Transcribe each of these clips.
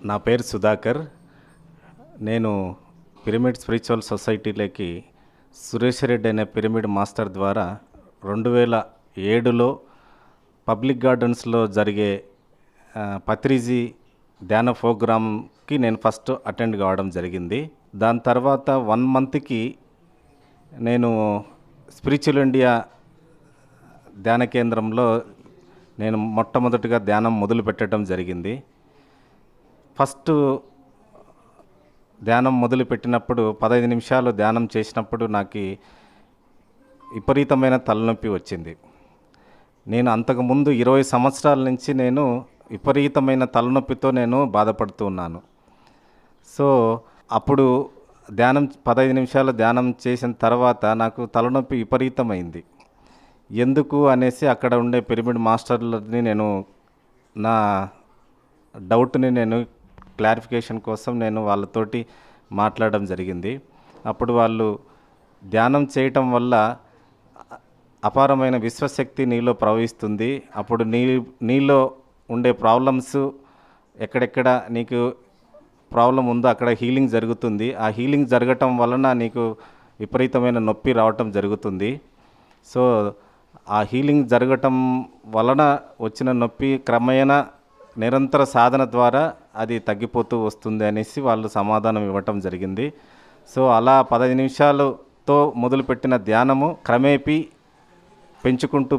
నా పేరు సుధాకర్. నేను పిరమిడ్ స్పిరిచువల్ సొసైటీలోకి సురేష్ రెడ్డి అనే పిరమిడ్ మాస్టర్ ద్వారా 2007లో పబ్లిక్ గార్డెన్స్లో జరిగే పత్రిజీ ధ్యాన ప్రోగ్రామ్కి నేను ఫస్ట్ అటెండ్ కావడం జరిగింది. దాని తర్వాత 1 మంత్కి నేను స్పిరిచువల్ ఇండియా ధ్యాన కేంద్రంలో నేను మొట్టమొదటిగా ధ్యానం మొదలు పెట్టడం జరిగింది. ఫస్ట్ ధ్యానం మొదలుపెట్టినప్పుడు 15 నిమిషాలు ధ్యానం చేసినప్పుడు నాకు విపరీతమైన తలనొప్పి వచ్చింది. నేను అంతకుముందు 20 సంవత్సరాల నుంచి నేను విపరీతమైన తలనొప్పితో నేను బాధపడుతూ ఉన్నాను. సో అప్పుడు 15 నిమిషాలు ధ్యానం చేసిన తర్వాత నాకు తలనొప్పి విపరీతమైంది. ఎందుకు అనేసి అక్కడ ఉండే పిరమిడ్ మాస్టర్లని నేను నా డౌట్ని నేను క్లారిఫికేషన్ కోసం నేను వాళ్ళతోటి మాట్లాడడం జరిగింది. అప్పుడు వాళ్ళు ధ్యానం చేయటం వల్ల అపారమైన విశ్వశక్తి నీలో ప్రవహిస్తుంది. అప్పుడు నీలో ఉండే ప్రాబ్లమ్స్ ఎక్కడెక్కడ నీకు ప్రాబ్లం ఉందో అక్కడ హీలింగ్ జరుగుతుంది. ఆ హీలింగ్ జరగటం వలన నీకు విపరీతమైన నొప్పి రావటం జరుగుతుంది. సో ఆ హీలింగ్ జరగటం వలన వచ్చిన నొప్పి క్రమేణా నిరంతర సాధన ద్వారా అది తగ్గిపోతూ వస్తుంది అనేసి వాళ్ళు సమాధానం ఇవ్వటం జరిగింది. సో అలా 15 నిమిషాలతో మొదలుపెట్టిన ధ్యానము క్రమేపీ పెంచుకుంటూ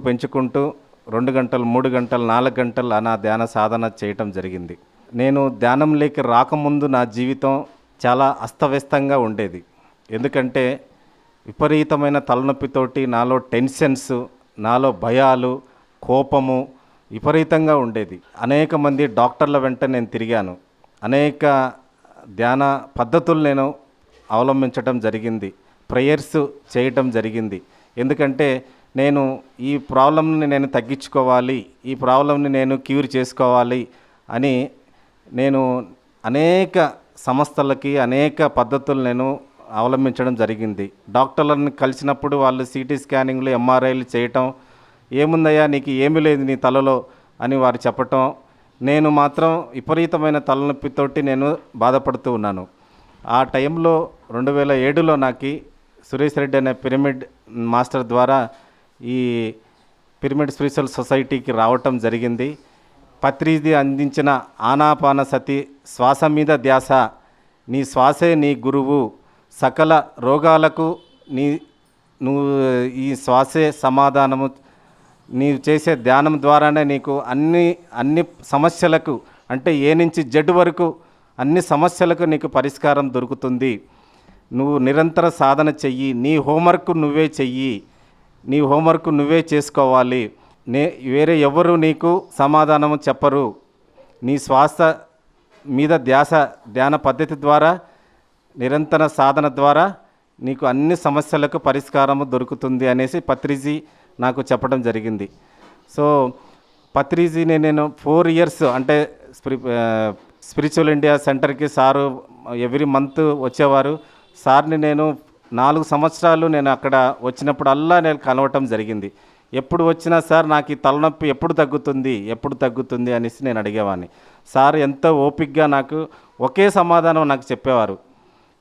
2 గంటలు 3 గంటలు 4 గంటలు అలా ధ్యాన సాధన చేయటం జరిగింది. నేను ధ్యానంలోకి రాకముందు నా జీవితం చాలా అస్తవ్యస్తంగా ఉండేది. ఎందుకంటే విపరీతమైన తలనొప్పితోటి నాలో టెన్షన్స్, నాలో భయాలు, కోపము విపరీతంగా ఉండేది. అనేక మంది డాక్టర్ల వెంట నేను తిరిగాను. అనేక ధ్యాన పద్ధతులు నేను అవలంబించడం జరిగింది. ప్రేయర్స్ చేయటం జరిగింది. ఎందుకంటే నేను ఈ ప్రాబ్లంని నేను తగ్గించుకోవాలి, ఈ ప్రాబ్లంని నేను క్యూర్ చేసుకోవాలి అని నేను అనేక సంస్థలకి అనేక పద్ధతులు నేను అవలంబించడం జరిగింది. డాక్టర్లను కలిసినప్పుడు వాళ్ళు సిటీ స్కానింగ్లు, ఎంఆర్ఐలు చేయటం, ఏముందయ్యా నీకు ఏమీ లేదు నీ తలలో అని వారు చెప్పటం, నేను మాత్రం విపరీతమైన తలనొప్పితోటి నేను బాధపడుతూ ఉన్నాను. ఆ టైంలో 2007లో నాకు సురేష్ రెడ్డి అనే పిరమిడ్ మాస్టర్ ద్వారా ఈ పిరమిడ్ స్పిరిచువల్ సొసైటీకి రావటం జరిగింది. పత్రిజీ అందించిన ఆనాపాన సతి, శ్వాస మీద ధ్యాస, నీ శ్వాసే నీ గురువు, సకల రోగాలకు నువ్వు ఈ శ్వాసే సమాధానము, నీవు చేసే ధ్యానం ద్వారానే నీకు అన్ని సమస్యలకు, అంటే ఏ నుంచి జడ్ వరకు అన్ని సమస్యలకు నీకు పరిష్కారం దొరుకుతుంది. నువ్వు నిరంతర సాధన చెయ్యి, నీ హోంవర్క్ నువ్వే చెయ్యి, నీ హోంవర్క్ నువ్వే చేసుకోవాలి, వేరే ఎవరు నీకు సమాధానము చెప్పరు. నీ శ్వాస మీద ధ్యాన పద్ధతి ద్వారా, నిరంతర సాధన ద్వారా నీకు అన్ని సమస్యలకు పరిష్కారము దొరుకుతుంది అనేసి పత్రిజీ నాకు చెప్పడం జరిగింది. సో పత్రిజీని నేను 4 ఇయర్స్ అంటే స్పిరిచువల్ ఇండియా సెంటర్కి సారు ఎవ్రీ మంత్ వచ్చేవారు. సార్ని నేను 4 సంవత్సరాలు నేను అక్కడ వచ్చినప్పుడల్లా నేను కలవటం జరిగింది. ఎప్పుడు వచ్చినా సార్ నాకు ఈ తలనొప్పి ఎప్పుడు తగ్గుతుంది అనేసి నేను అడిగేవాడిని. సార్ ఎంతో ఓపికగా నాకు ఒకే సమాధానం నాకు చెప్పేవారు,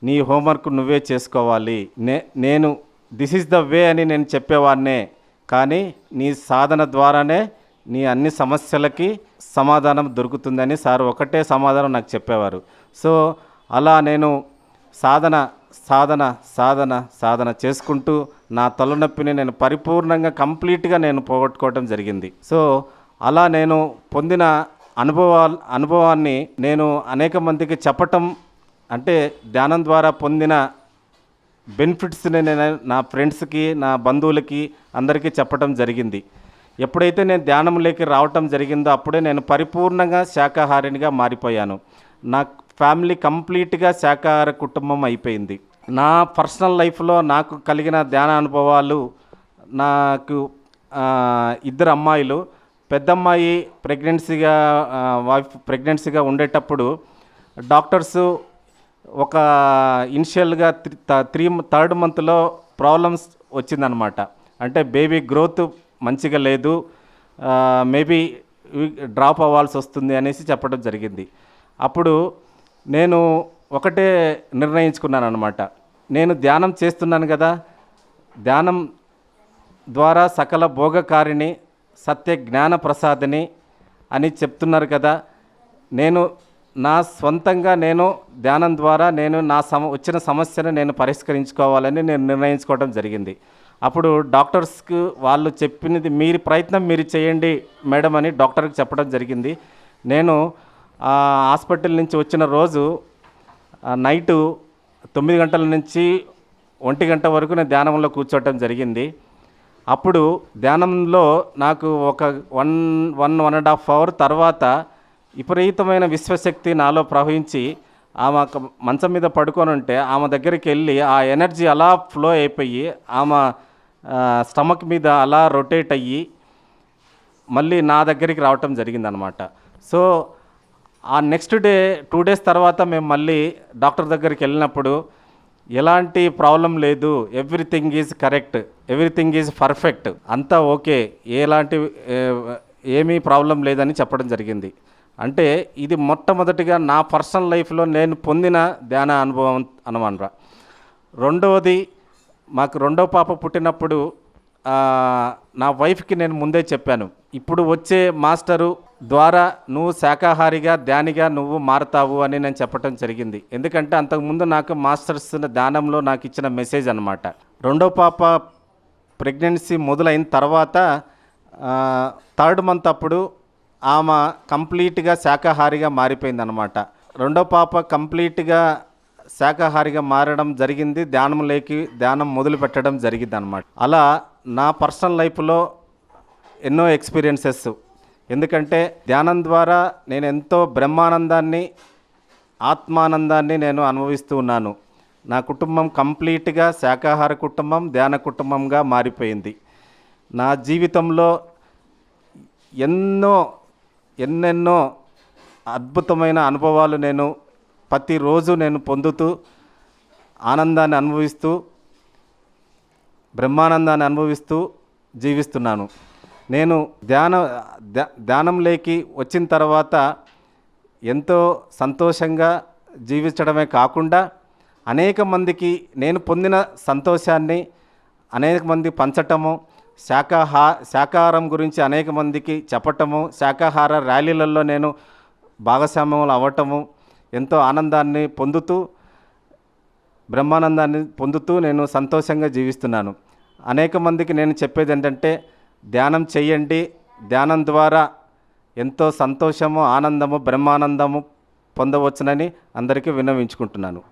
నీ హోంవర్క్ నువ్వే చేసుకోవాలి. నేను దిస్ ఈజ్ ద వే అని నేను చెప్పేవాడినే, కానీ నీ సాధన ద్వారానే నీ అన్ని సమస్యలకి సమాధానం దొరుకుతుందని సార్ ఒకటే సమాధానం నాకు చెప్పేవారు. సో అలా నేను సాధన చేసుకుంటూ నా తలనొప్పిని నేను పరిపూర్ణంగా కంప్లీట్గా నేను పోగొట్టుకోవడం జరిగింది. సో అలా నేను పొందిన అనుభవాన్ని నేను అనేక మందికి చెప్పటం, అంటే ధ్యానం ద్వారా పొందిన బెనిఫిట్స్ని నేను నా ఫ్రెండ్స్కి, నా బంధువులకి అందరికీ చెప్పడం జరిగింది. ఎప్పుడైతే నేను ధ్యానంలోకి రావటం జరిగిందో అప్పుడే నేను పరిపూర్ణంగా శాకాహారినిగా మారిపోయాను. నా ఫ్యామిలీ కంప్లీట్గా శాకాహార కుటుంబం అయిపోయింది. నా పర్సనల్ లైఫ్లో నాకు కలిగిన ధ్యాన అనుభవాలు, నాకు 2 అమ్మాయిలు, పెద్దమ్మాయి ప్రెగ్నెన్సీగా ఉండేటప్పుడు డాక్టర్సు ఒక ఇనిషియల్గా 3rd మంత్లో ప్రాబ్లమ్స్ వచ్చిందనమాట. అంటే బేబీ గ్రోత్ మంచిగా లేదు, మేబీ డ్రాప్ అవ్వాల్సి వస్తుంది అనేసి చెప్పడం జరిగింది. అప్పుడు నేను ఒకటే నిర్ణయించుకున్నాను అనమాట. నేను ధ్యానం చేస్తున్నాను కదా, ధ్యానం ద్వారా సకల భోగకారిణి సత్య జ్ఞాన ప్రసాదిని అని చెప్తున్నారు కదా, నేను నా స్వంతంగా నేను ధ్యానం ద్వారా నేను నా వచ్చిన సమస్యను నేను పరిష్కరించుకోవాలని నేను నిర్ణయించుకోవడం జరిగింది. అప్పుడు డాక్టర్స్కి వాళ్ళు చెప్పినది మీరు ప్రయత్నం మీరు చేయండి మేడం అని డాక్టర్కి చెప్పడం జరిగింది. నేను హాస్పిటల్ నుంచి వచ్చిన రోజు నైటు 9 గంటల నుంచి 1 గంట వరకు నేను ధ్యానంలో కూర్చోవటం జరిగింది. అప్పుడు ధ్యానంలో నాకు ఒక 1.5 అవర్ తర్వాత విపరీతమైన విశ్వశక్తి నాలో ప్రవహించి ఆమె మంచం మీద పడుకొని ఉంటే ఆమె దగ్గరికి వెళ్ళి ఆ ఎనర్జీ అలా ఫ్లో అయిపోయి ఆమె స్టమక్ మీద అలా రొటేట్ అయ్యి మళ్ళీ నా దగ్గరికి రావటం జరిగిందనమాట. సో ఆ నెక్స్ట్ డే 2 days తర్వాత మేము మళ్ళీ డాక్టర్ దగ్గరికి వెళ్ళినప్పుడు ఎలాంటి ప్రాబ్లం లేదు, everything is correct, everything is perfect, అంతా ఓకే, ఏమీ ప్రాబ్లం లేదని చెప్పడం జరిగింది. అంటే ఇది మొట్టమొదటిగా నా పర్సనల్ లైఫ్లో నేను పొందిన ధ్యాన అనుభవం అనమాట. రెండవది, మాకు రెండో పాప పుట్టినప్పుడు నా వైఫ్కి నేను ముందే చెప్పాను, ఇప్పుడు వచ్చే మాస్టరు ద్వారా నువ్వు శాకాహారిగా ధ్యానిగా నువ్వు మారుతావు అని నేను చెప్పడం జరిగింది. ఎందుకంటే అంతకుముందు నాకు మాస్టర్స్ ధ్యానంలో నాకు ఇచ్చిన మెసేజ్ అనమాట. రెండో పాప ప్రెగ్నెన్సీ మొదలైన తర్వాత 3rd month అప్పుడు ఆమె కంప్లీట్గా శాకాహారిగా మారిపోయిందనమాట. రెండో పాప కంప్లీట్గా శాకాహారిగా మారడం జరిగింది, ధ్యానం మొదలు పెట్టడం జరిగింది అనమాట. అలా నా పర్సనల్ లైఫ్లో ఎన్నో ఎక్స్పీరియన్సెస్, ఎందుకంటే ధ్యానం ద్వారా నేను ఎంతో బ్రహ్మానందాన్ని ఆత్మానందాన్ని నేను అనుభవిస్తూ ఉన్నాను. నా కుటుంబం కంప్లీట్గా శాకాహార కుటుంబం, ధ్యాన కుటుంబంగా మారిపోయింది. నా జీవితంలో ఎన్నెన్నో అద్భుతమైన అనుభవాలు నేను ప్రతిరోజు నేను పొందుతూ ఆనందాన్ని అనుభవిస్తూ బ్రహ్మానందాన్ని అనుభవిస్తూ జీవిస్తున్నాను. నేను ధ్యానంలోకి వచ్చిన తర్వాత ఎంతో సంతోషంగా జీవించడమే కాకుండా అనేక మందికి నేను పొందిన సంతోషాన్ని అనేక మంది పంచటము, శాకాహారం గురించి అనేక మందికి చెప్పటము, శాకాహార ర్యాలీలలో నేను భాగస్వామ్యం అవ్వటము, ఎంతో ఆనందాన్ని పొందుతూ బ్రహ్మానందాన్ని పొందుతూ నేను సంతోషంగా జీవిస్తున్నాను. అనేక మందికి నేను చెప్పేది ఏంటంటే, ధ్యానం చేయండి, ధ్యానం ద్వారా ఎంతో సంతోషము, ఆనందము, బ్రహ్మానందము పొందవచ్చునని అందరికీ విన్నవించుకుంటున్నాను.